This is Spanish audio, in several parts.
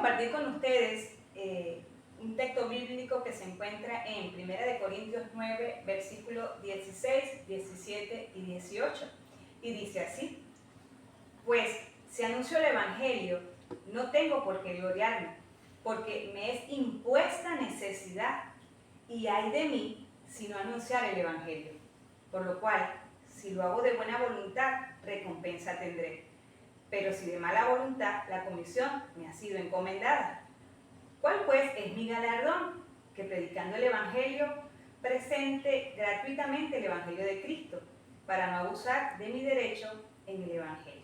compartir con ustedes un texto bíblico que se encuentra en 1 Corintios 9, versículos 16, 17 y 18. Y dice así: pues si anuncio el Evangelio, no tengo por qué gloriarme, porque me es impuesta necesidad, y ay de mí si no anunciar el Evangelio. Por lo cual, si lo hago de buena voluntad, recompensa tendré. Pero si de mala voluntad, la comisión me ha sido encomendada. ¿Cuál pues es mi galardón? Que predicando el Evangelio, presente gratuitamente el Evangelio de Cristo, para no abusar de mi derecho en el Evangelio.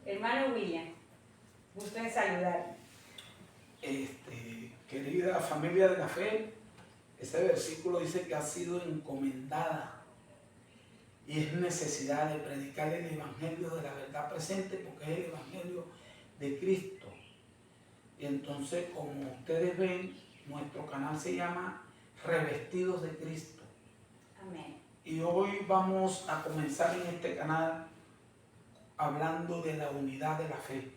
Hermano William, gusto en saludarle. Querida familia de la fe, ese versículo dice que ha sido encomendada y es necesidad de predicar el Evangelio de la verdad presente, porque es el Evangelio de Cristo. Y entonces, como ustedes ven, nuestro canal se llama Revestidos de Cristo. Amén. Y hoy vamos a comenzar en este canal hablando de la unidad de la fe,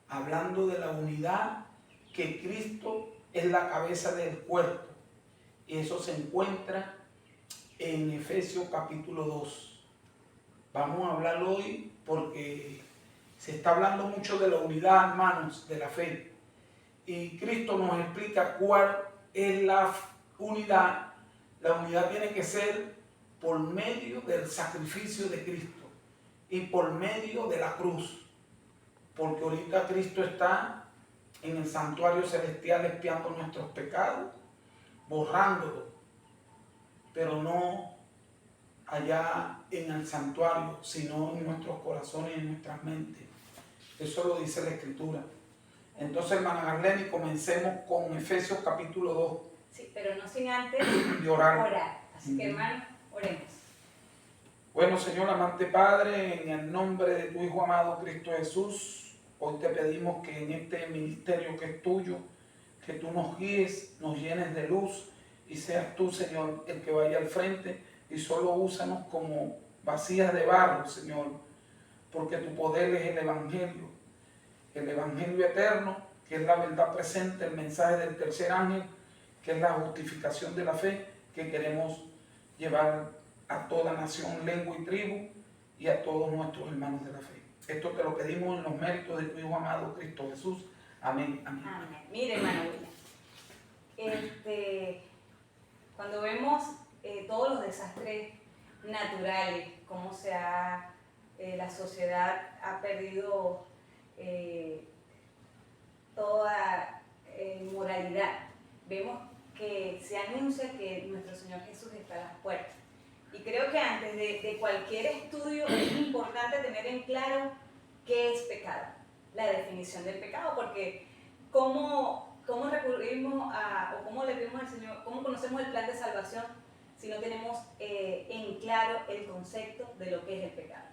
hablando de la unidad que Cristo es la cabeza del cuerpo. Y eso se encuentra en Efesios capítulo 2. Vamos a hablar hoy porque se está hablando mucho de la unidad, hermanos, de la fe. Y Cristo nos explica cuál es la unidad. La unidad tiene que ser por medio del sacrificio de Cristo y por medio de la cruz. Porque ahorita Cristo está en el santuario celestial expiando nuestros pecados, borrándolos, pero no allá en el santuario, sino en nuestros corazones y en nuestras mentes. Eso lo dice la Escritura. Entonces, hermana Garleni, comencemos con Efesios capítulo 2. Sí, pero no sin antes de orar. Así que, hermano, oremos. Bueno, Señor, amante Padre, en el nombre de tu Hijo amado Cristo Jesús, hoy te pedimos que en este ministerio que es tuyo, que tú nos guíes, nos llenes de luz y seas tú, Señor, el que vaya al frente y solo úsanos como vasijas de barro, Señor, porque tu poder es el Evangelio eterno, que es la verdad presente, el mensaje del tercer ángel, que es la justificación de la fe que queremos llevar a toda nación, lengua y tribu y a todos nuestros hermanos de la fe. Esto te lo pedimos en los méritos de tu Hijo amado Cristo Jesús. Amén. Amén. Amén. Mire, hermano William, cuando vemos todos los desastres naturales, cómo la sociedad ha perdido toda moralidad, vemos que se anuncia que nuestro Señor Jesús está a las puertas. Y creo que antes de cualquier estudio es importante tener en claro qué es pecado, la definición del pecado, porque cómo recurrimos o cómo le pedimos al Señor, cómo conocemos el plan de salvación si no tenemos en claro el concepto de lo que es el pecado.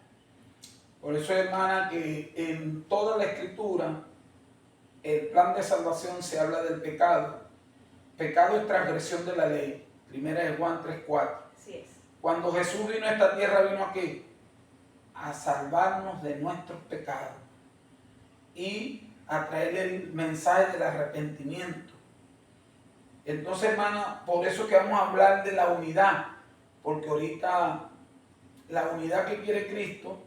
Por eso, hermana, que en toda la Escritura el plan de salvación se habla del pecado. Pecado es transgresión de la ley. Primera de Juan 3:4. Así es. Cuando Jesús vino a esta tierra, ¿vino a qué? A salvarnos de nuestros pecados y a traer el mensaje del arrepentimiento. Entonces, hermana, por eso que vamos a hablar de la unidad, porque ahorita la unidad que quiere Cristo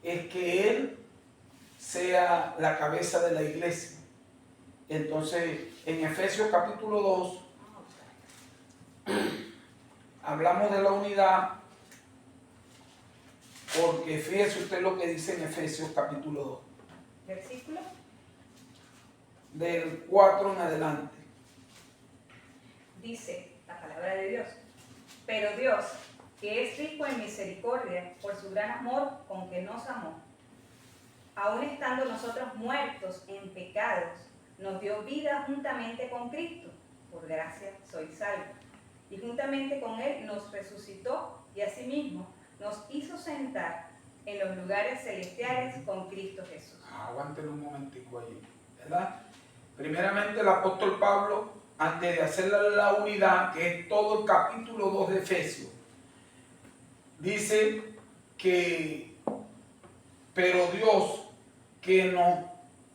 es que Él sea la cabeza de la iglesia. Entonces, en Efesios capítulo 2, hablamos de la unidad, porque fíjese usted lo que dice en Efesios capítulo 2. ¿Versículo? Del 4 en adelante. Dice la palabra de Dios: pero Dios, que es rico en misericordia, por su gran amor con que nos amó, aun estando nosotros muertos en pecados, nos dio vida juntamente con Cristo. Por gracia sois salvos. Y juntamente con Él nos resucitó y asimismo nos hizo sentar en los lugares celestiales con Cristo Jesús. Aguántenlo un momentico allí, ¿verdad? Primeramente el apóstol Pablo, antes de hacer la unidad, que es todo el capítulo 2 de Efesios, dice que, pero Dios, que nos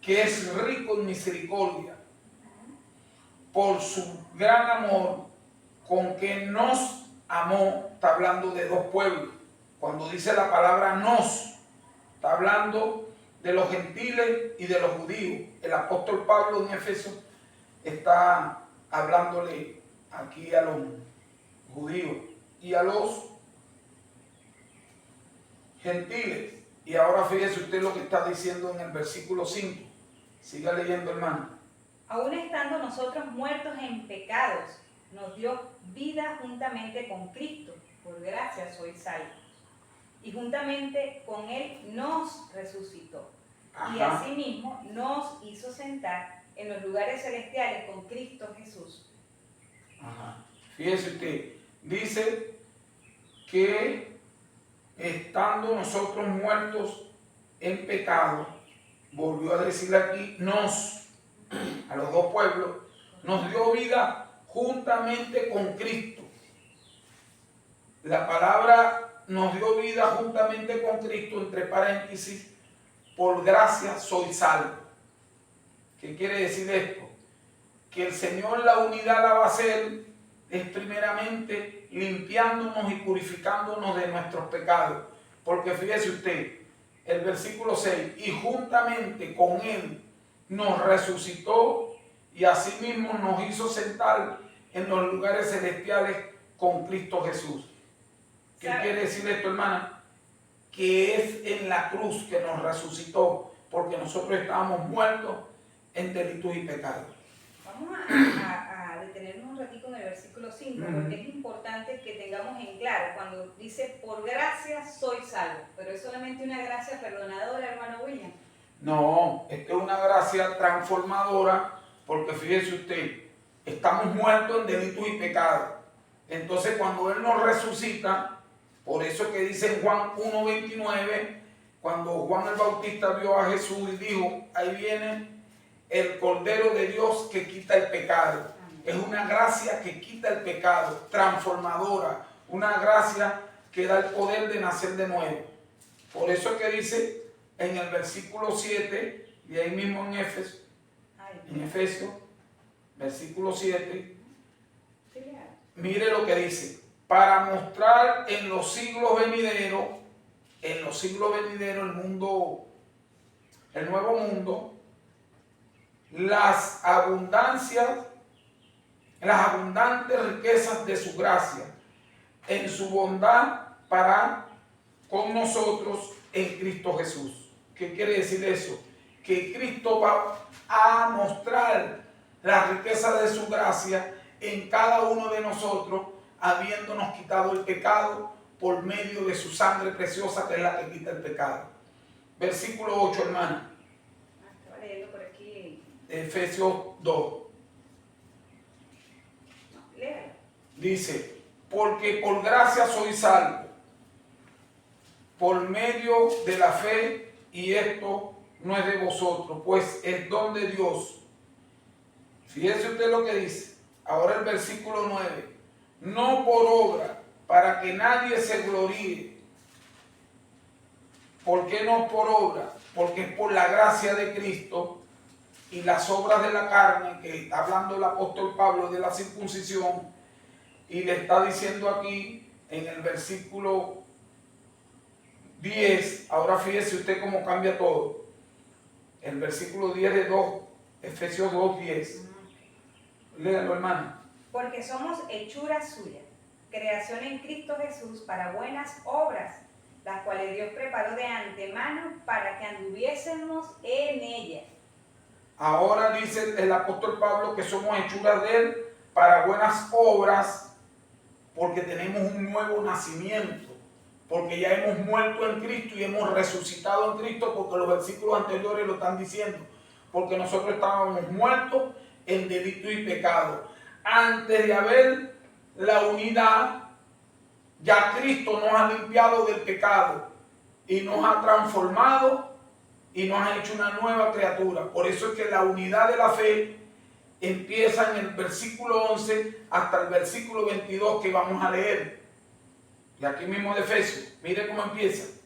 que es rico en misericordia, por su gran amor con que nos amó. Está hablando de dos pueblos. Cuando dice la palabra nos, está hablando de los gentiles y de los judíos. El apóstol Pablo en Efesios está hablándole aquí a los judíos y a los gentiles. Y ahora fíjese usted lo que está diciendo en el versículo 5. Siga leyendo, hermano. Aún estando nosotros muertos en pecados, nos dio vida juntamente con Cristo. Por gracia sois salvos. Y juntamente con Él nos resucitó. Y asimismo nos hizo sentar en los lugares celestiales con Cristo Jesús. Fíjese usted, dice que estando nosotros muertos en pecado, volvió a decir aquí, a los dos pueblos, nos dio vida juntamente con Cristo. La palabra nos dio vida juntamente con Cristo, entre paréntesis, por gracia soy salvo. ¿Qué quiere decir esto? Que el Señor la unidad la va a hacer es primeramente limpiándonos y purificándonos de nuestros pecados. Porque fíjese usted, el versículo 6, y juntamente con Él nos resucitó y asimismo nos hizo sentar en los lugares celestiales con Cristo Jesús. ¿Qué quiere decir esto, hermana? Que es en la cruz que nos resucitó, porque nosotros estábamos muertos en delitos y pecados. Vamos a detenernos un ratito en el versículo 5, porque es importante que tengamos en claro, cuando dice, por gracia soy salvo, pero es solamente una gracia perdonadora, hermano William. No, esto es una gracia transformadora, porque fíjese usted, estamos muertos en delitos y pecados. Entonces cuando Él nos resucita, por eso que dice en Juan 1:29, cuando Juan el Bautista vio a Jesús y dijo, ahí viene el Cordero de Dios que quita el pecado. Es una gracia que quita el pecado, transformadora, una gracia que da el poder de nacer de nuevo. Por eso que dice en el versículo 7, y ahí mismo en Efesios, versículo 7, mire lo que dice, para mostrar en los siglos venideros, el mundo, el nuevo mundo, las abundantes riquezas de su gracia, en su bondad para con nosotros en Cristo Jesús. ¿Qué quiere decir eso? Que Cristo va a mostrar la riqueza de su gracia en cada uno de nosotros, habiéndonos quitado el pecado por medio de su sangre preciosa, que es la que quita el pecado. Versículo 8, hermana. Estaba leyendo por aquí. Efesios 2. Dice, porque por gracia soy salvo, por medio de la fe, y esto no es de vosotros, pues es don de Dios. Fíjese usted lo que dice. Ahora el versículo 9. No por obra, para que nadie se gloríe. ¿Por qué no por obra? Porque es por la gracia de Cristo, y las obras de la carne, que está hablando el apóstol Pablo de la circuncisión, y le está diciendo aquí en el versículo 10, ahora fíjese usted cómo cambia todo. El versículo 10 de 2, Efesios 2:10. Léalo, hermano. Porque somos hechura suya, creación en Cristo Jesús para buenas obras, las cuales Dios preparó de antemano para que anduviésemos en ellas. Ahora dice el apóstol Pablo que somos hechuras de Él para buenas obras, porque tenemos un nuevo nacimiento, porque ya hemos muerto en Cristo y hemos resucitado en Cristo, porque los versículos anteriores lo están diciendo, porque nosotros estábamos muertos en delito y pecado. Antes de haber la unidad, ya Cristo nos ha limpiado del pecado y nos ha transformado y nos ha hecho una nueva criatura. Por eso es que la unidad de la fe empieza en el versículo 11 hasta el versículo 22 que vamos a leer. Y aquí mismo de Efesios, mire cómo empieza.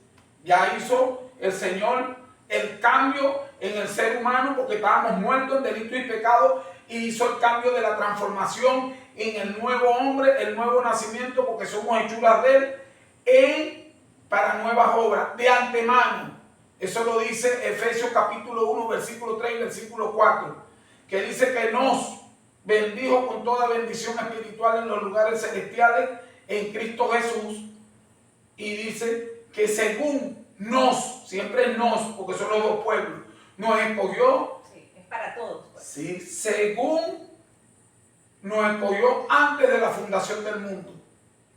Ya hizo el Señor el cambio en el ser humano porque estábamos muertos en delitos y pecados, y hizo el cambio de la transformación en el nuevo hombre, el nuevo nacimiento, porque somos hechuras de Él para nuevas obras de antemano. Eso lo dice Efesios capítulo 1, versículo 3 y versículo 4, que dice que nos bendijo con toda bendición espiritual en los lugares celestiales en Cristo Jesús, y dice que según nos, siempre nos, porque son los dos pueblos, nos escogió. Sí, es para todos. Pues. Sí, según nos escogió antes de la fundación del mundo,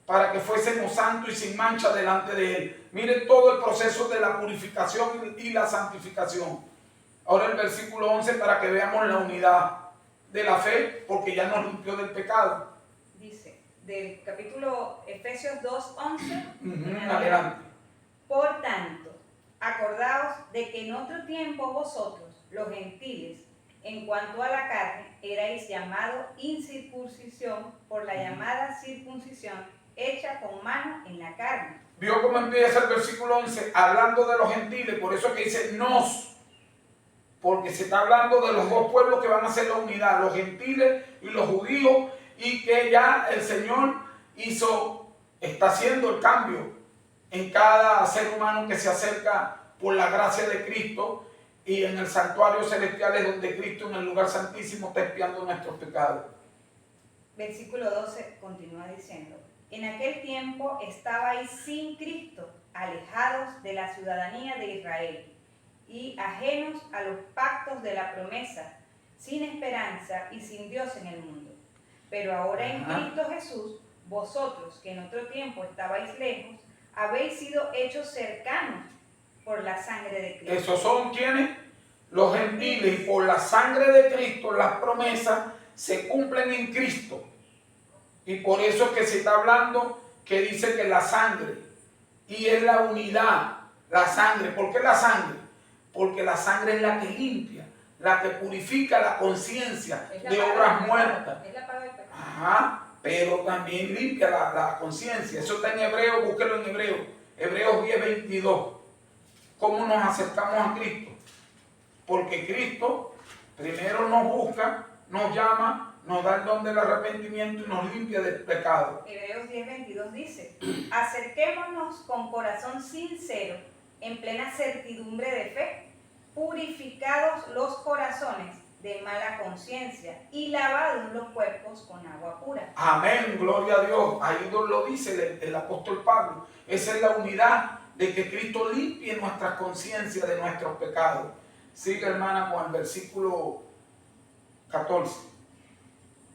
para que fuésemos santos y sin mancha delante de Él. Miren todo el proceso de la purificación y la santificación. Ahora el versículo 11 para que veamos la unidad de la fe, porque ya nos limpió del pecado. Dice, del capítulo Efesios 2, 11. Adelante. Por tanto, acordaos de que en otro tiempo vosotros, los gentiles, en cuanto a la carne, erais llamados incircuncisión por la llamada circuncisión hecha con mano en la carne. ¿Vio cómo empieza el versículo 11? Hablando de los gentiles, por eso que dice nos, porque se está hablando de los dos pueblos que van a hacer la unidad, los gentiles y los judíos, y que ya el Señor está haciendo el cambio en cada ser humano que se acerca por la gracia de Cristo, y en el santuario celestial es donde Cristo en el lugar santísimo está expiando nuestros pecados. Versículo 12 continúa diciendo, en aquel tiempo estabais sin Cristo, alejados de la ciudadanía de Israel y ajenos a los pactos de la promesa, sin esperanza y sin Dios en el mundo. Pero ahora en Cristo Jesús, vosotros que en otro tiempo estabais lejos, habéis sido hechos cercanos por la sangre de Cristo. ¿Esos son quienes? Los gentiles. Y por la sangre de Cristo las promesas se cumplen en Cristo. Y por eso es que se está hablando que dice que la sangre, y es la unidad, la sangre. ¿Por qué la sangre? Porque la sangre es la que limpia, la que purifica la conciencia de obras muertas. Es la paga del pecado. Ajá, pero también limpia la conciencia. Eso está en Hebreo, búsquelo en Hebreo. Hebreos 10, 22. ¿Cómo nos acercamos a Cristo? Porque Cristo primero nos busca, nos llama, nos da el don del arrepentimiento y nos limpia del pecado. Hebreos 10, 22 dice, acerquémonos con corazón sincero, en plena certidumbre de fe, purificados los corazones de mala conciencia y lavados los cuerpos con agua pura. Amén, gloria a Dios. Ahí lo dice el apóstol Pablo. Esa es la unidad de que Cristo limpie nuestra conciencia de nuestros pecados. Sigue, hermana, con el versículo 14.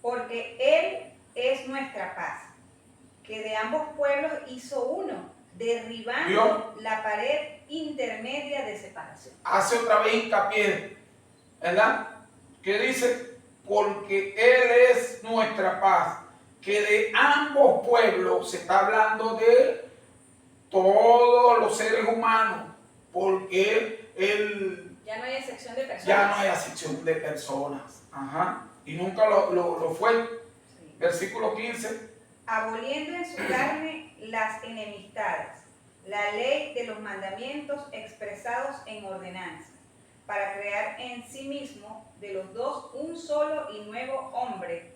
Porque Él es nuestra paz, que de ambos pueblos hizo uno, derribando ¿vio? La pared intermedia de separación. Hace otra vez hincapié, ¿verdad? Que dice, porque Él es nuestra paz, que de ambos pueblos, se está hablando de todos los seres humanos, porque Él... Ya no hay excepción de personas. Ya no hay excepción de personas. Ajá. Y nunca lo fue. Sí. Versículo 15. Aboliendo en su carne las enemistades, la ley de los mandamientos expresados en ordenanzas, para crear en sí mismo de los dos un solo y nuevo hombre,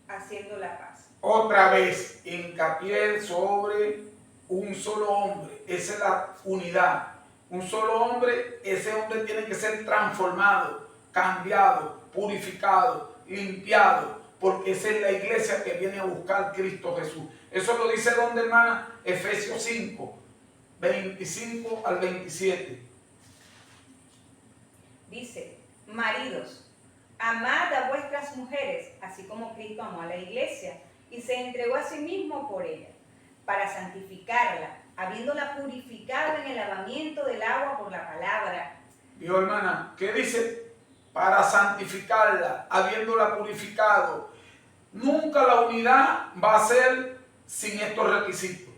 haciendo la paz. Otra vez, hincapié sobre un solo hombre. Esa es la unidad. Un solo hombre, ese hombre tiene que ser transformado, cambiado, purificado, limpiado, porque esa es la iglesia que viene a buscar Cristo Jesús. Eso lo dice donde, hermana, Efesios 5, 25 al 27. Dice, maridos, amad a vuestras mujeres, así como Cristo amó a la iglesia y se entregó a sí mismo por ella, para santificarla, habiéndola purificado en el lavamiento del agua por la palabra. ¿Vio, hermana? ¿Qué dice? Para santificarla, habiéndola purificado. Nunca la unidad va a ser sin estos requisitos: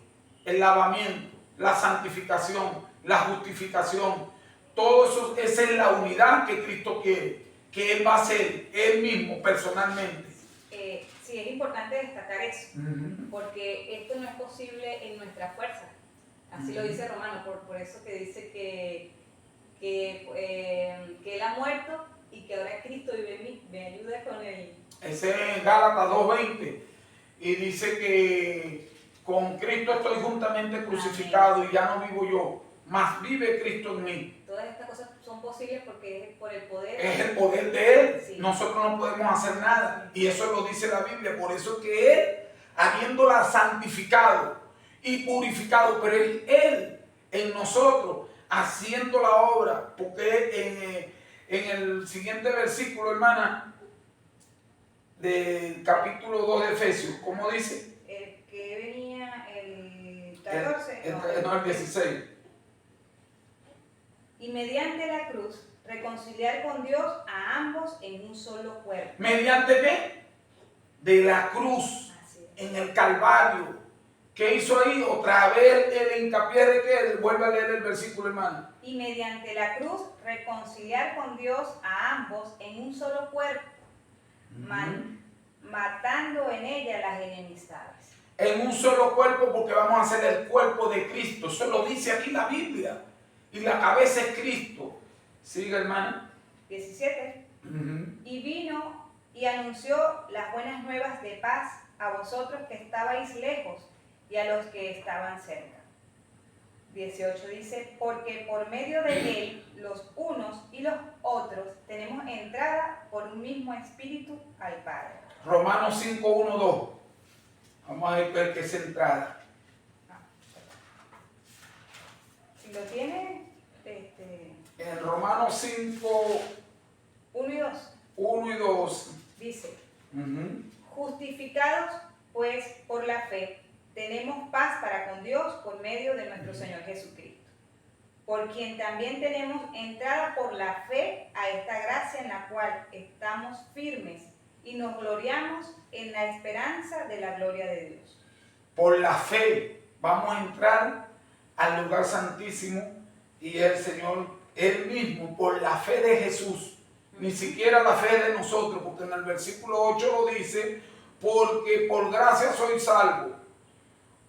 el lavamiento, la santificación, la justificación. Todo eso, esa es la unidad que Cristo quiere, que Él va a hacer, Él mismo, personalmente. Sí, es importante destacar eso, porque esto no es posible en nuestra fuerza. Así lo dice Romano, por eso que dice que que Él ha muerto y que ahora Cristo vive en mí. Me ayuda con el... Ese es Gálatas 2:20. Y dice que con Cristo estoy juntamente crucificado y ya no vivo yo, mas vive Cristo en mí. Todas estas cosas son posibles porque es por el poder. Es el poder de Él. Sí. Nosotros no podemos hacer nada. Y eso lo dice la Biblia. Por eso que Él, habiéndola santificado y purificado, pero es Él en nosotros haciendo la obra. Porque en el siguiente versículo, hermana, del capítulo 2 de Efesios, ¿cómo dice? El que venía el 14. El 16. Y mediante la cruz reconciliar con Dios a ambos en un solo cuerpo. ¿Mediante qué? De la cruz, Así es. en el Calvario. ¿Qué hizo ahí? Otra vez el hincapié de que vuelve a leer el versículo, hermano. Y mediante la cruz reconciliar con Dios a ambos en un solo cuerpo, matando en ella las enemistades. En un solo cuerpo, porque vamos a ser el cuerpo de Cristo. Eso lo dice aquí la Biblia. Y la cabeza es Cristo. Sigue, hermana. 17. Y vino y anunció las buenas nuevas de paz a vosotros que estabais lejos y a los que estaban cerca. 18 dice, porque por medio de él, los unos y los otros, tenemos entrada por un mismo espíritu al Padre. Romanos 5, 1, 2. Vamos a ver qué es entrada. Si lo tiene, En Romanos 5, 1 y 2. 1 y 2. Dice, justificados pues por la fe, tenemos paz para con Dios por medio de nuestro Señor Jesucristo, por quien también tenemos entrada por la fe a esta gracia en la cual estamos firmes y nos gloriamos en la esperanza de la gloria de Dios. Por la fe vamos a entrar al lugar santísimo y el Señor, Él mismo, por la fe de Jesús, ni siquiera la fe de nosotros, porque en el versículo 8 lo dice, porque por gracia soy salvo,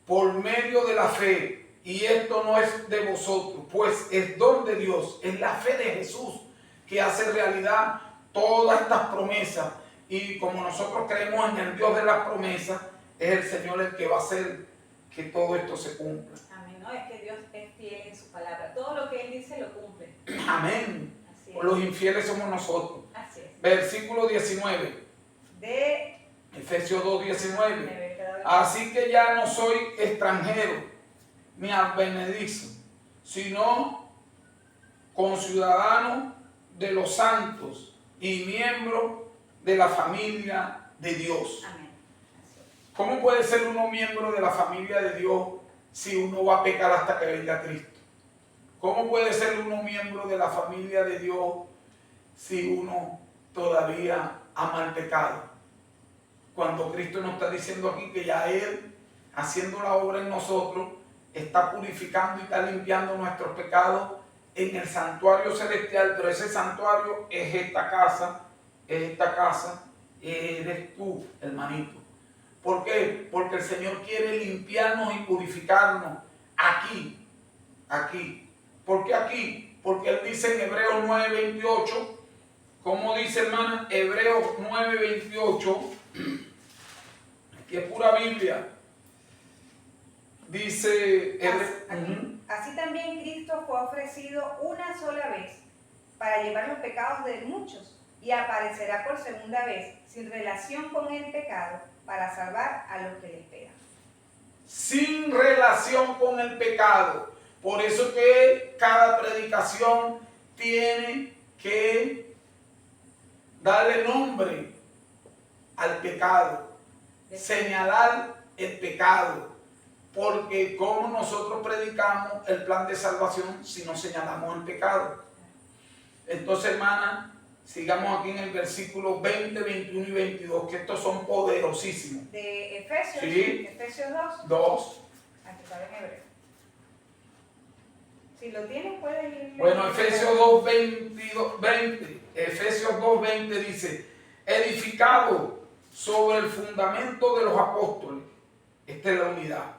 por medio de la fe, y esto no es de vosotros, pues es don de Dios, es la fe de Jesús que hace realidad todas estas promesas. Y como nosotros creemos en el Dios de las promesas, es el Señor el que va a hacer que todo esto se cumpla. Amén. No, es que Dios es fiel en su palabra. Todo lo que Él dice lo cumple. Amén. Así es. Los infieles somos nosotros. Así es. Versículo 19. De Efesios 2:19. Así que ya no soy extranjero ni advenedizo, sino conciudadano de los santos y miembro de la familia de Dios. Amén. ¿Cómo puede ser uno miembro de la familia de Dios si uno va a pecar hasta que venga Cristo? ¿Cómo puede ser uno miembro de la familia de Dios si uno todavía ama el pecado? Cuando Cristo nos está diciendo aquí que ya Él, haciendo la obra en nosotros, está purificando y está limpiando nuestros pecados en el santuario celestial, pero ese santuario es esta casa, eres tú, hermanito. ¿Por qué? Porque el Señor quiere limpiarnos y purificarnos aquí. ¿Por qué aquí? Porque Él dice en Hebreos 9:28, ¿cómo dice, hermana? Hebreos 9:28, aquí es pura Biblia. Dice, así también Cristo fue ofrecido una sola vez para llevar los pecados de muchos y aparecerá por segunda vez sin relación con el pecado para salvar a los que le esperan. Sin relación con el pecado. Por eso que cada predicación tiene que darle nombre al pecado, señalar el pecado. Porque como nosotros predicamos el plan de salvación si no señalamos el pecado. Entonces, hermana, sigamos aquí en el versículo 20, 21 y 22, que estos son poderosísimos. De Efesios, ¿Sí? Efesios 2. 2. Aquí está en hebreo. Si lo tienes, puedes ir. Bueno, Efesios 2, 20. Efesios 2, 20 dice, edificado sobre el fundamento de los apóstoles. Esta es la unidad.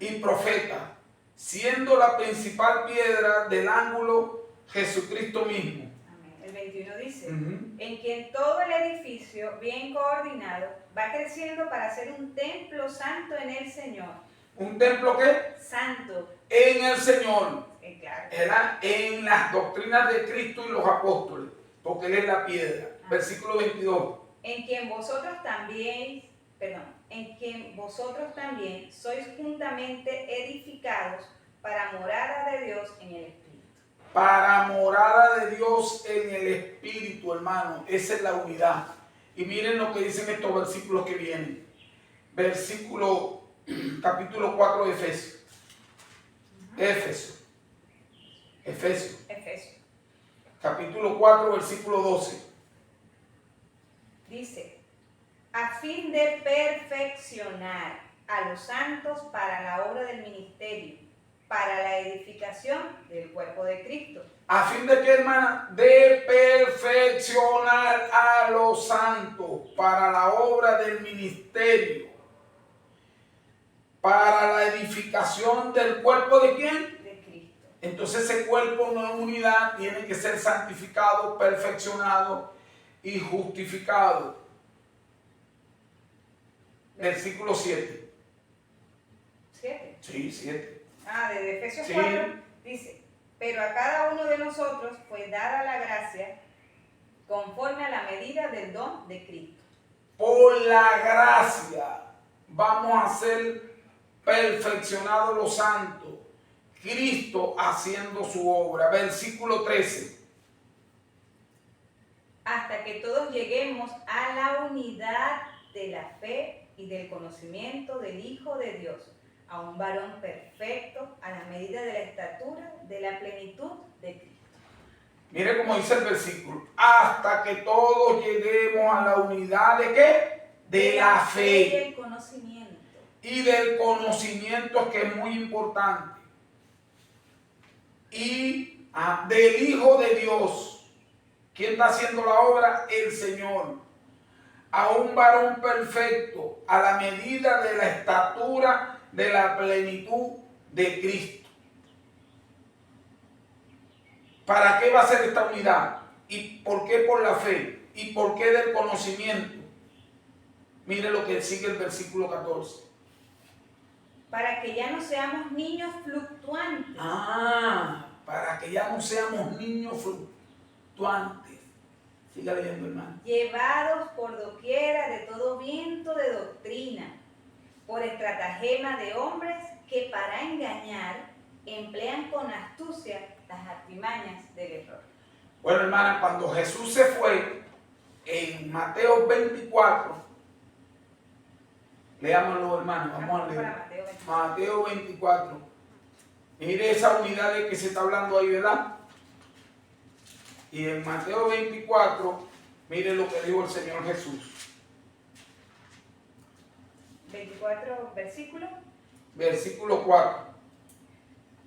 Y profeta, siendo la principal piedra del ángulo Jesucristo mismo. Amén. El 21 dice, Ujú. en quien todo el edificio, bien coordinado, va creciendo para ser un templo santo en el Señor. ¿Un templo qué? Santo. En el Señor. Claro. Era en las doctrinas de Cristo y los apóstoles, porque Él es la piedra. Versículo 22. En quien vosotros también, sois juntamente edificados para morada de Dios en el Espíritu. Para morada de Dios en el Espíritu, hermano. Esa es la unidad. Y miren lo que dicen estos versículos que vienen. Capítulo 4 de Efesios. Efesios. Capítulo 4, versículo 12. Dice, a fin de perfeccionar a los santos para la obra del ministerio, para la edificación del cuerpo de Cristo. ¿A fin de qué, hermana? De perfeccionar a los santos para la obra del ministerio. ¿Para la edificación del cuerpo de quién? De Cristo. Entonces ese cuerpo no es unidad, tiene que ser santificado, perfeccionado y justificado. Versículo 7. ¿7? Sí, 7. De Efesios Sí. 4 dice, pero a cada uno de nosotros fue dada la gracia conforme a la medida del don de Cristo. Por la gracia vamos a ser perfeccionados los santos. Cristo haciendo su obra. Versículo 13. Hasta que todos lleguemos a la unidad de la fe y del conocimiento del Hijo de Dios, a un varón perfecto, a la medida de la estatura de la plenitud de Cristo. Mire cómo dice el versículo. Hasta que todos lleguemos a la unidad de ¿qué? De la fe. Y del conocimiento. Y del conocimiento, que es muy importante. Y del Hijo de Dios. ¿Quién está haciendo la obra? El Señor. A un varón perfecto, a la medida de la estatura de la plenitud de Cristo. ¿Para qué va a ser esta unidad? ¿Y por qué por la fe? ¿Y por qué del conocimiento? Mire lo que sigue el versículo 14. Para que ya no seamos niños fluctuantes. Para que ya no seamos niños fluctuantes. Siga leyendo, hermano. Llevados por doquiera de todo viento de doctrina, por estratagema de hombres que para engañar emplean con astucia las artimañas del error. Bueno, hermana, cuando Jesús se fue, en Mateo 24, leámoslo, hermano, vamos a leer. Mateo 24. Mire esa unidad de que se está hablando ahí, ¿verdad? Y en Mateo 24, mire lo que dijo el Señor Jesús. 24 versículo. Versículo 4.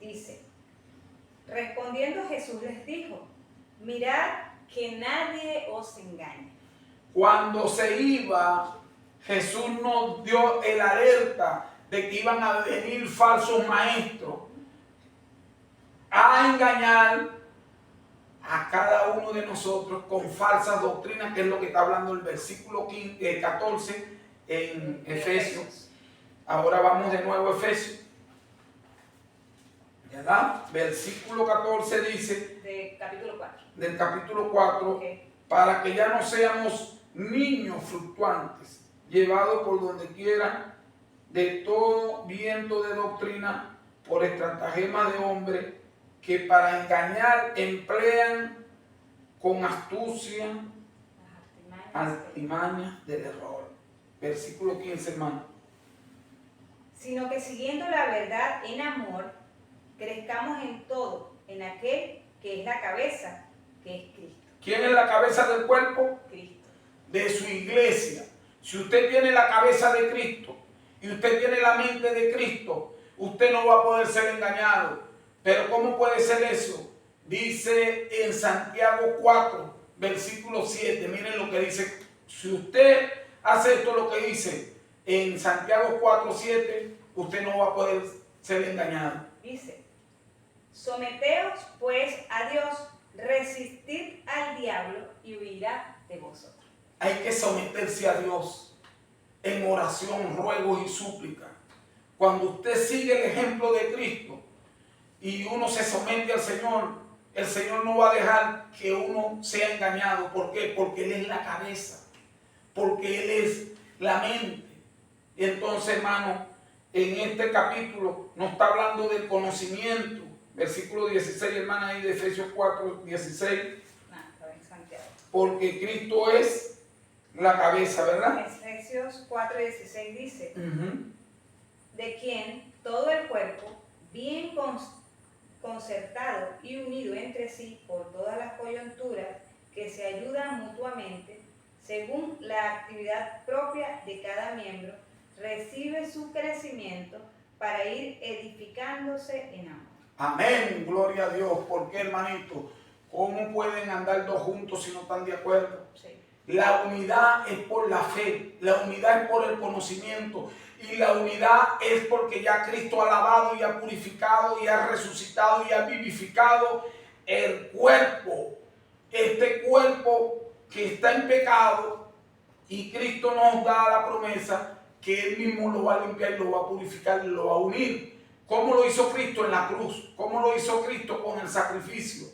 Dice, respondiendo Jesús les dijo, mirad que nadie os engañe. Cuando se iba, Jesús nos dio el alerta de que iban a venir falsos maestros a engañar a cada uno de nosotros con falsas doctrinas, que es lo que está hablando el versículo 14 en Efesios. Ahora vamos de nuevo a Efesios. ¿Verdad? Versículo 14 dice, del capítulo 4, okay, para que ya no seamos niños fluctuantes, llevados por donde quiera de todo viento de doctrina, por estratagema de hombre, que para engañar emplean con astucia artimañas del error. Versículo 15, hermano. Sino que siguiendo la verdad en amor, crezcamos en todo, en aquel que es la cabeza, que es Cristo. ¿Quién es la cabeza del cuerpo? Cristo. De su iglesia. Si usted tiene la cabeza de Cristo y usted tiene la mente de Cristo, usted no va a poder ser engañado. Pero ¿cómo puede ser eso? Dice en Santiago 4, versículo 7. Miren lo que dice. Si usted hace esto, lo que dice en Santiago 4, 7, usted no va a poder ser engañado. Dice, someteos pues a Dios, someterse a Dios en oración, ruegos y súplica. Cuando usted sigue el ejemplo de Cristo y uno se somete al Señor, el Señor no va a dejar que uno sea engañado. ¿Por qué? Porque Él es la cabeza, porque Él es la mente. Y entonces, hermano, en este capítulo nos está hablando del conocimiento. Versículo 16, hermana, ahí de Efesios 4, 16. Porque Cristo es la cabeza, ¿verdad? Efesios 4:16 dice, de quien todo el cuerpo, bien concertado y unido entre sí por todas las coyunturas que se ayudan mutuamente, según la actividad propia de cada miembro, recibe su crecimiento para ir edificándose en amor. Amén, gloria a Dios. ¿Por qué, hermanito? ¿Cómo pueden andar dos juntos si no están de acuerdo? Sí. La unidad es por la fe, la unidad es por el conocimiento y la unidad es porque ya Cristo ha lavado y ha purificado y ha resucitado y ha vivificado el cuerpo, este cuerpo que está en pecado, y Cristo nos da la promesa que Él mismo lo va a limpiar y lo va a purificar y lo va a unir. ¿Cómo lo hizo Cristo en la cruz? ¿Cómo lo hizo Cristo con el sacrificio?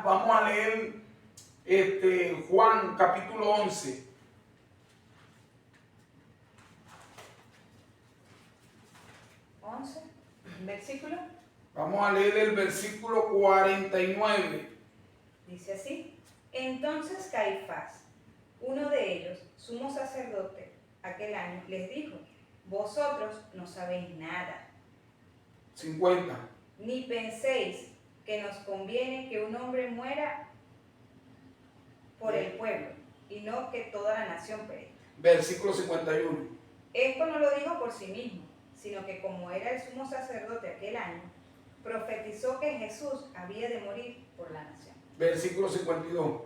Vamos a leer Juan capítulo 11. Versículo. Vamos a leer el versículo 49. Dice así: entonces Caifás, uno de ellos, sumo sacerdote, aquel año, les dijo: vosotros no sabéis nada. 50. Ni penséis que nos conviene que un hombre muera por el pueblo, y no que toda la nación perezca. Versículo 51. Esto no lo dijo por sí mismo, sino que como era el sumo sacerdote aquel año, profetizó que Jesús había de morir por la nación. Versículo 52.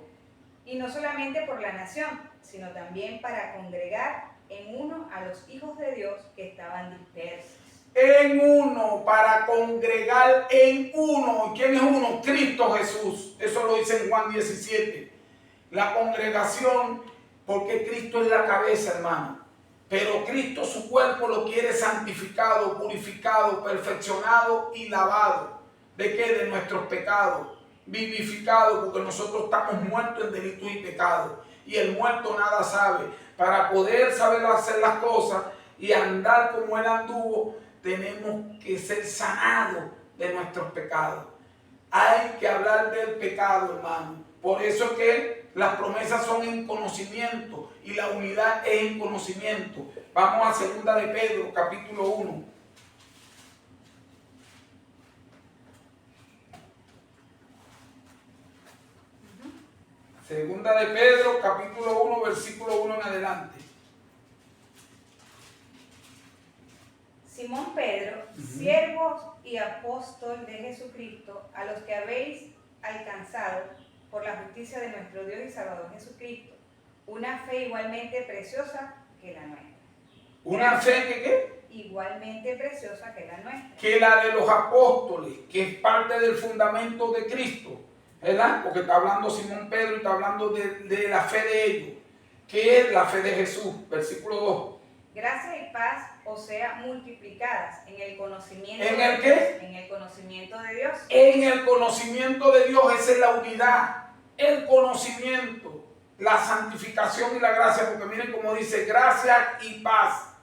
Y no solamente por la nación, sino también para congregar en uno a los hijos de Dios que estaban dispersos. En uno, para congregar en uno. ¿Quién es uno? Cristo Jesús. Eso lo dice en Juan 17. La congregación, porque Cristo es la cabeza, hermano. Pero Cristo, su cuerpo, lo quiere santificado, purificado, perfeccionado y lavado. ¿De qué? De nuestros pecados. Vivificado, porque nosotros estamos muertos en delitos y pecados. Y el muerto nada sabe. Para poder saber hacer las cosas y andar como Él anduvo, tenemos que ser sanados de nuestros pecados. Hay que hablar del pecado, hermano. Por eso es que las promesas son en conocimiento y la unidad es en conocimiento. Vamos a Segunda de Pedro, capítulo 1. Segunda de Pedro, capítulo 1, versículo 1 en adelante. Simón Pedro, siervo y apóstol de Jesucristo, a los que habéis alcanzado por la justicia de nuestro Dios y Salvador Jesucristo, una fe igualmente preciosa que la nuestra. ¿Una fe que qué? Igualmente preciosa que la nuestra. Que la de los apóstoles, que es parte del fundamento de Cristo, ¿verdad? Porque está hablando Simón Pedro y está hablando de la fe de ellos. ¿Qué es la fe de Jesús? Versículo 2. Gracia y paz os sea multiplicadas en el conocimiento. ¿En el qué? En el conocimiento de Dios. En el conocimiento de Dios, esa es la unidad. El conocimiento, la santificación y la gracia, porque miren cómo dice, gracia y paz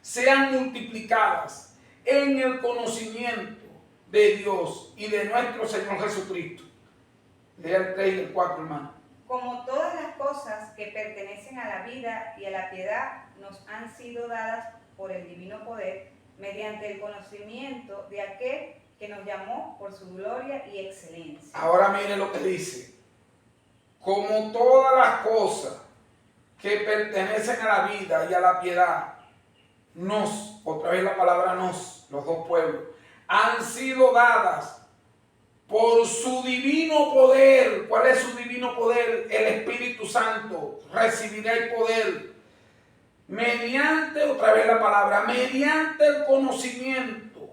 sean multiplicadas en el conocimiento de Dios y de nuestro Señor Jesucristo. Lea el 3 y el 4, hermano. Como todas las cosas que pertenecen a la vida y a la piedad nos han sido dadas por el divino poder, mediante el conocimiento de aquel que nos llamó por su gloria y excelencia. Ahora mire lo que dice. Como todas las cosas que pertenecen a la vida y a la piedad, otra vez la palabra los dos pueblos, han sido dadas por su divino poder. ¿Cuál es su divino poder? El Espíritu Santo. Recibirá el poder mediante, otra vez la palabra, mediante el conocimiento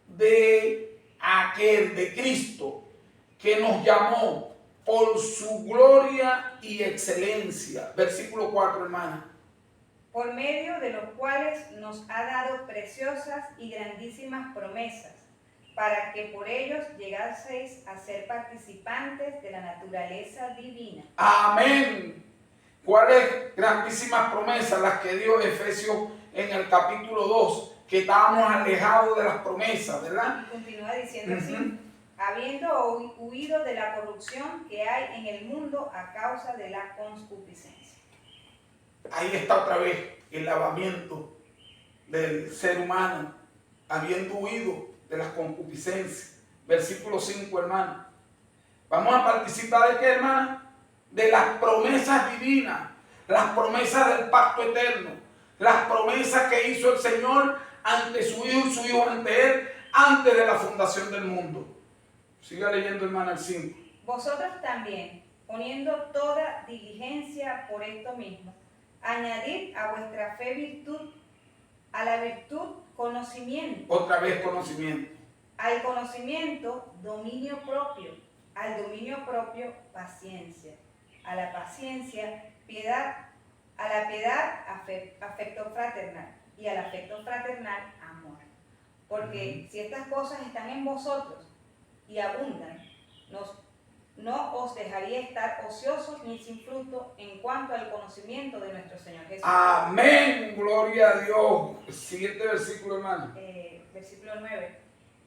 de aquel, de Cristo, que nos llamó por su gloria y excelencia. Versículo 4, hermana. Por medio de los cuales nos ha dado preciosas y grandísimas promesas, para que por ellos llegaseis a ser participantes de la naturaleza divina. Amén. ¿Cuáles grandísimas promesas? Las que dio Efesios en el capítulo 2, que estábamos alejados de las promesas, ¿verdad? Y continúa diciendo así: habiendo huido de la corrupción que hay en el mundo a causa de la concupiscencia. Ahí está otra vez el lavamiento del ser humano, habiendo huido de las concupiscencias. Versículo 5, hermano. Vamos a participar de qué, hermana? De las promesas divinas, las promesas del pacto eterno, las promesas que hizo el Señor ante su Hijo y su Hijo ante Él, antes de la fundación del mundo. Siga leyendo, hermana, el 5. Vosotros también, poniendo toda diligencia por esto mismo, añadid a vuestra fe virtud, a la virtud conocimiento. Otra vez conocimiento. Al conocimiento dominio propio, al dominio propio paciencia, a la paciencia piedad, a la piedad afecto fraternal y al afecto fraternal amor. Porque si estas cosas están en vosotros y abundan, no os dejaría estar ociosos ni sin fruto en cuanto al conocimiento de nuestro Señor Jesús. Amén, gloria a Dios. El siguiente versículo, hermano. Versículo 9.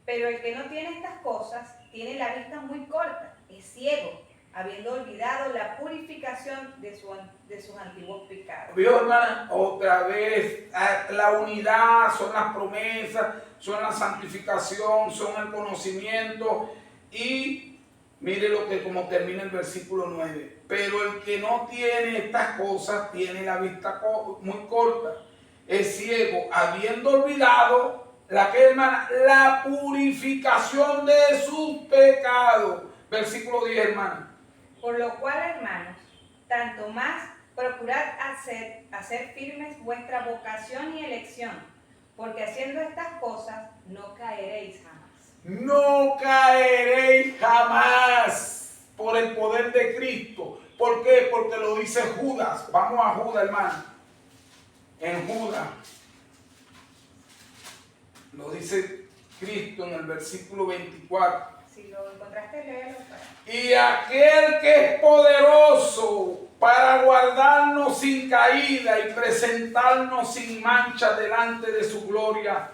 Pero el que no tiene estas cosas tiene la vista muy corta, es ciego, habiendo olvidado la purificación de sus antiguos pecados. ¿Vio, hermana? Otra vez, la unidad son las promesas, son la santificación, son el conocimiento. Y mire lo que como termina el versículo 9. Pero el que no tiene estas cosas tiene la vista muy corta, es ciego, habiendo olvidado la que, hermana, la purificación de sus pecados. Versículo 10, hermana. Por lo cual, hermanos, tanto más procurad hacer firmes vuestra vocación y elección, porque haciendo estas cosas no caeréis jamás. No caeréis jamás por el poder de Cristo. ¿Por qué? Porque lo dice Judas. Vamos a Judas, hermano. En Judas lo dice Cristo en el versículo 24. Si lo encontraste, léelo. Y aquel que es poderoso para guardarnos sin caída y presentarnos sin mancha delante de su gloria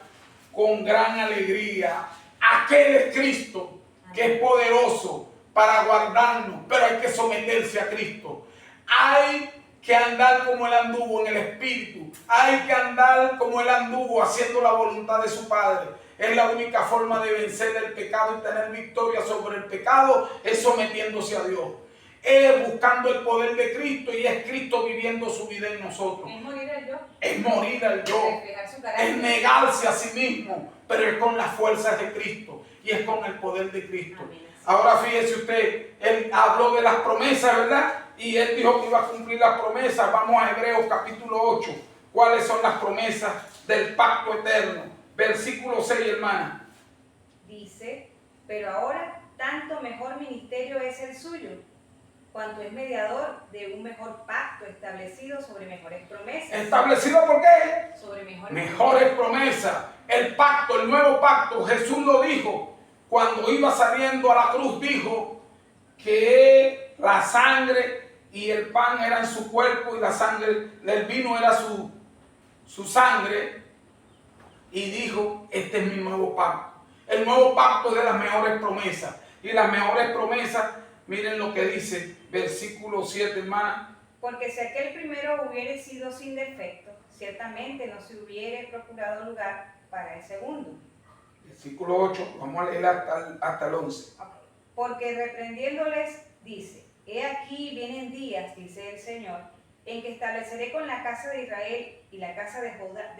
con gran alegría. Aquel es Cristo, que es poderoso para guardarnos, pero hay que someterse a Cristo. Hay que andar como Él anduvo en el Espíritu. Hay que andar como Él anduvo haciendo la voluntad de su Padre. Es la única forma de vencer el pecado y tener victoria sobre el pecado, es sometiéndose a Dios. Es buscando el poder de Cristo y es Cristo viviendo su vida en nosotros. Es morir al yo. Es morir al yo. Despejar su carácter. Es negarse a sí mismo, pero es con las fuerzas de Cristo y es con el poder de Cristo. Amén. Ahora fíjese usted, Él habló de las promesas, ¿verdad? Y Él dijo que iba a cumplir las promesas. Vamos a Hebreos capítulo 8. ¿Cuáles son las promesas del pacto eterno? Versículo 6, hermana. Dice, pero ahora tanto mejor ministerio es el suyo, cuanto es mediador de un mejor pacto establecido sobre mejores promesas. ¿Establecido por qué? Sobre mejores promesas. El pacto, el nuevo pacto, Jesús lo dijo. Cuando iba saliendo a la cruz dijo que la sangre y el pan eran su cuerpo y la sangre, el vino era su sangre. Y dijo, este es mi nuevo pacto. El nuevo pacto de las mejores promesas. Y las mejores promesas, miren lo que dice, versículo 7, hermana. Porque si aquel primero hubiere sido sin defecto, ciertamente no se hubiere procurado lugar para el segundo. Versículo 8, vamos a leer hasta el 11. Okay. Porque reprendiéndoles dice, he aquí vienen días, dice el Señor, en que estableceré con la casa de Israel y la casa de Judá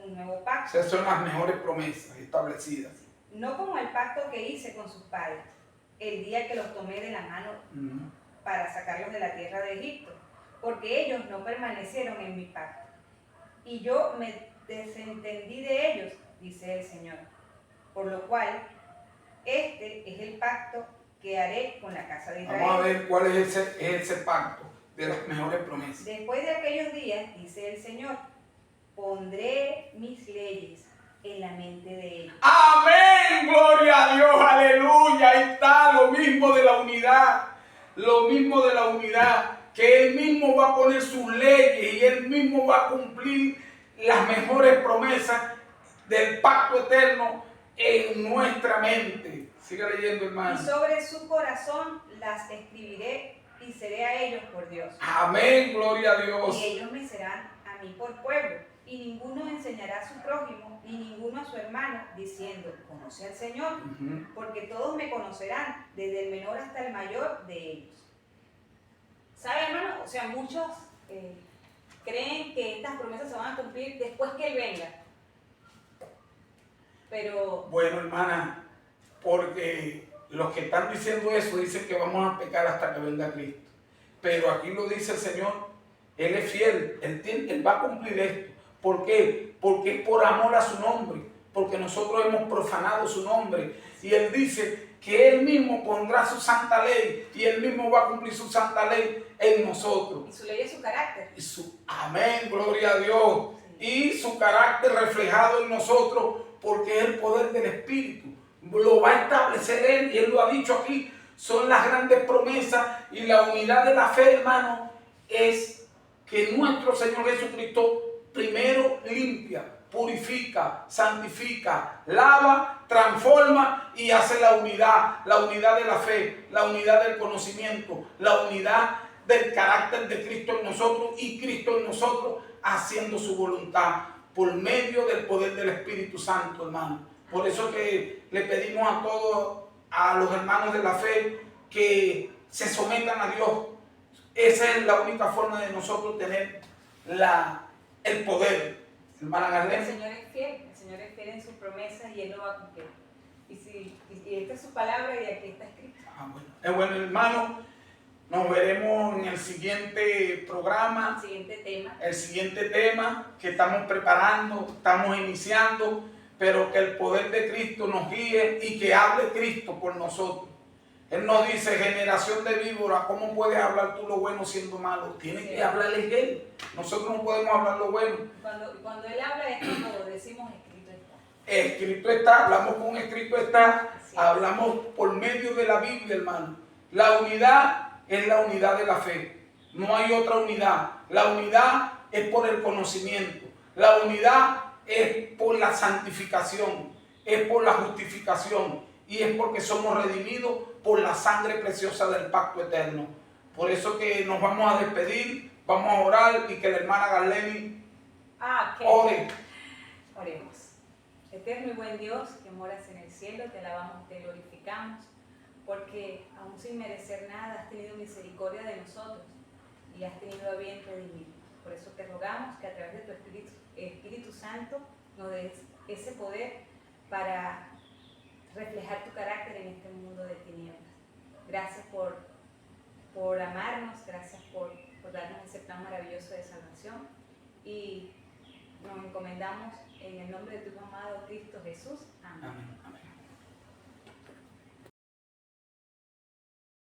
un nuevo pacto. Esas son las mejores promesas establecidas. No como el pacto que hice con sus padres, el día que los tomé de la mano para sacarlos de la tierra de Egipto, porque ellos no permanecieron en mi pacto. Y yo me desentendí de ellos, dice el Señor. Por lo cual, este es el pacto que haré con la casa de Israel. Vamos a ver cuál es ese pacto de las mejores promesas. Después de aquellos días, dice el Señor, pondré mis leyes en la mente de ellos. Amén, gloria a Dios, aleluya. Ahí está lo mismo de la unidad, lo mismo de la unidad, que Él mismo va a poner sus leyes y Él mismo va a cumplir las mejores promesas del pacto eterno en nuestra mente. Siga leyendo, hermano. Y sobre su corazón las escribiré y seré a ellos por Dios. Amén, gloria a Dios. Y ellos me serán a mí por pueblo, y ninguno enseñará a su prójimo, y ninguno a su hermano, diciendo, conoce al Señor, porque todos me conocerán, desde el menor hasta el mayor de ellos. ¿Sabe, hermano? O sea, muchos creen que estas promesas se van a cumplir después que Él venga. Pero bueno, hermana, porque los que están diciendo eso dicen que vamos a pecar hasta que venga Cristo. Pero aquí lo dice el Señor, Él es fiel, Él va a cumplir esto. ¿Por qué? Porque es por amor a su nombre, porque nosotros hemos profanado su nombre. Y Él dice que Él mismo pondrá su santa ley y Él mismo va a cumplir su santa ley en nosotros. Y su ley es su carácter. Amén, gloria a Dios. Sí. Y su carácter reflejado en nosotros, porque es el poder del Espíritu. Lo va a establecer Él, y Él lo ha dicho aquí. Son las grandes promesas, y la unidad de la fe, hermano, es que nuestro Señor Jesucristo primero limpia, purifica, santifica, lava, transforma y hace la unidad de la fe, la unidad del conocimiento, la unidad del carácter de Cristo en nosotros y Cristo en nosotros haciendo su voluntad por medio del poder del Espíritu Santo, hermano. Por eso que le pedimos a todos, a los hermanos de la fe, que se sometan a Dios. Esa es la única forma de nosotros tener el poder. Hermana Garlén. El Señor es fiel en sus promesas y Él lo va a cumplir. Y esta es su palabra y aquí está escrito. Bueno, hermano, nos veremos en el siguiente programa. El siguiente tema que estamos preparando, estamos iniciando, pero que el poder de Cristo nos guíe y que hable Cristo por nosotros. Él nos dice, generación de víboras, ¿cómo puedes hablar tú lo bueno siendo malo? Tienes que hablarles Él. Nosotros no podemos hablar lo bueno. Cuando Él habla es como decimos, escrito está. Escrito está, hablamos con escrito está, hablamos por medio de la Biblia, hermano. La unidad es la unidad de la fe. No hay otra unidad. La unidad es por el conocimiento. La unidad es por la santificación. Es por la justificación. Y es porque somos redimidos por la sangre preciosa del pacto eterno. Por eso que nos vamos a despedir, vamos a orar y que la hermana Garleni ore. Oremos. Eterno y buen Dios, que moras en el cielo, te alabamos, te glorificamos, porque aún sin merecer nada has tenido misericordia de nosotros y has tenido a bien redimirnos. Por eso te rogamos que a través de tu Espíritu Santo nos des ese poder para reflejar tu carácter en este mundo de tinieblas. Gracias por amarnos, gracias por darnos ese plan maravilloso de salvación, y nos encomendamos en el nombre de tu amado Cristo Jesús. Amén. Amén. Amén.